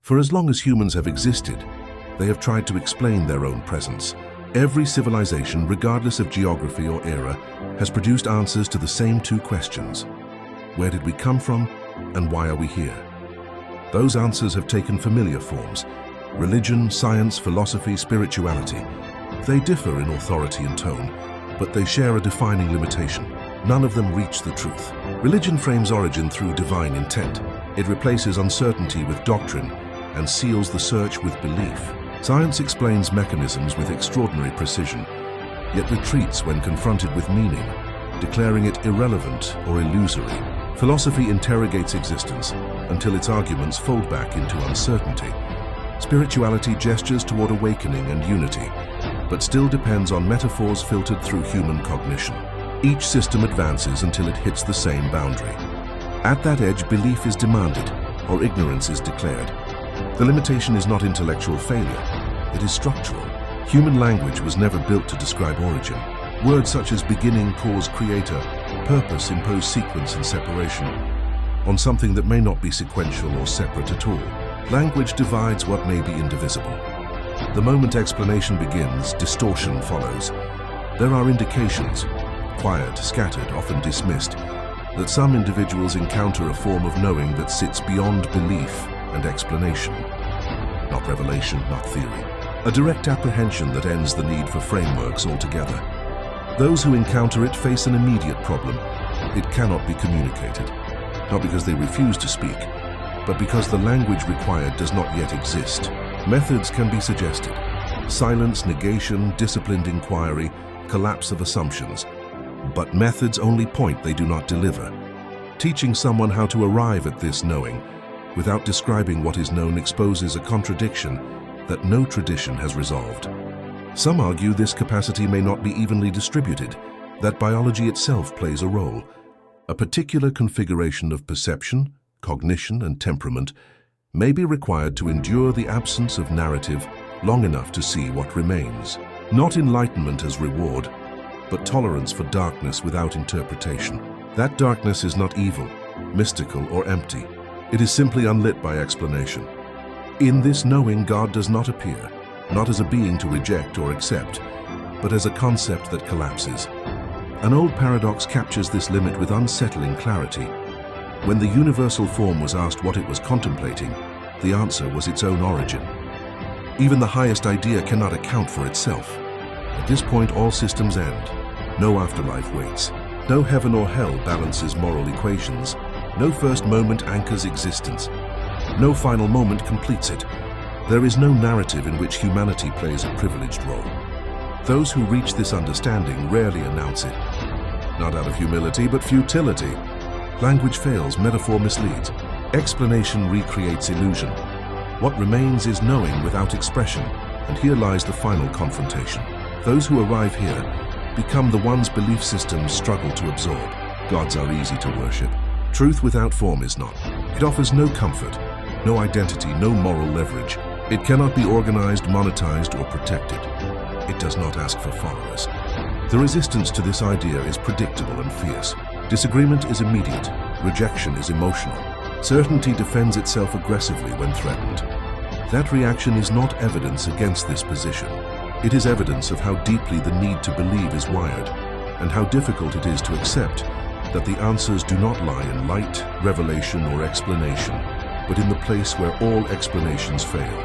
For as long as humans have existed, they have tried to explain their own presence. Every civilization, regardless of geography or era, has produced answers to the same two questions. Where did we come from, and why are we here? Those answers have taken familiar forms: religion, science, philosophy, spirituality. They differ in authority and tone, but they share a defining limitation. None of them reach the truth. Religion frames origin through divine intent. It replaces uncertainty with doctrine and seals the search with belief. Science explains mechanisms with extraordinary precision, yet retreats when confronted with meaning, declaring it irrelevant or illusory. Philosophy interrogates existence until its arguments fold back into uncertainty. Spirituality gestures toward awakening and unity, but still depends on metaphors filtered through human cognition. Each system advances until it hits the same boundary. At that edge, belief is demanded, or ignorance is declared. The limitation is not intellectual failure, it is structural. Human language was never built to describe origin. Words such as beginning, cause, creator, purpose impose sequence and separation on something that may not be sequential or separate at all. Language divides what may be indivisible. The moment explanation begins, distortion follows. There are indications, quiet, scattered, often dismissed, that some individuals encounter a form of knowing that sits beyond belief and explanation. Not revelation, not theory. A direct apprehension that ends the need for frameworks altogether. Those who encounter it face an immediate problem. It cannot be communicated. Not because they refuse to speak, but because the language required does not yet exist. Methods can be suggested: silence, negation, disciplined inquiry, collapse of assumptions. But methods only point, they do not deliver. Teaching someone how to arrive at this knowing without describing what is known exposes a contradiction that no tradition has resolved. Some argue this capacity may not be evenly distributed, that biology itself plays a role. A particular configuration of perception, cognition, and temperament may be required to endure the absence of narrative long enough to see what remains. Not enlightenment as reward, but tolerance for darkness without interpretation. That darkness is not evil, mystical, or empty. It is simply unlit by explanation. In this knowing, God does not appear, not as a being to reject or accept, but as a concept that collapses. An old paradox captures this limit with unsettling clarity. When the universal form was asked what it was contemplating, the answer was its own origin. Even the highest idea cannot account for itself. At this point, all systems end. No afterlife waits. No heaven or hell balances moral equations. No first moment anchors existence. No final moment completes it. There is no narrative in which humanity plays a privileged role. Those who reach this understanding rarely announce it. Not out of humility, but futility. Language fails, metaphor misleads. Explanation recreates illusion. What remains is knowing without expression, and here lies the final confrontation. Those who arrive here become the ones belief systems struggle to absorb. Gods are easy to worship. Truth without form is not. It offers no comfort, no identity, no moral leverage. It cannot be organized, monetized, or protected. It does not ask for followers. The resistance to this idea is predictable and fierce. Disagreement is immediate. Rejection is emotional. Certainty defends itself aggressively when threatened. That reaction is not evidence against this position. It is evidence of how deeply the need to believe is wired, and how difficult it is to accept that the answers do not lie in light, revelation, or explanation, but in the place where all explanations fail.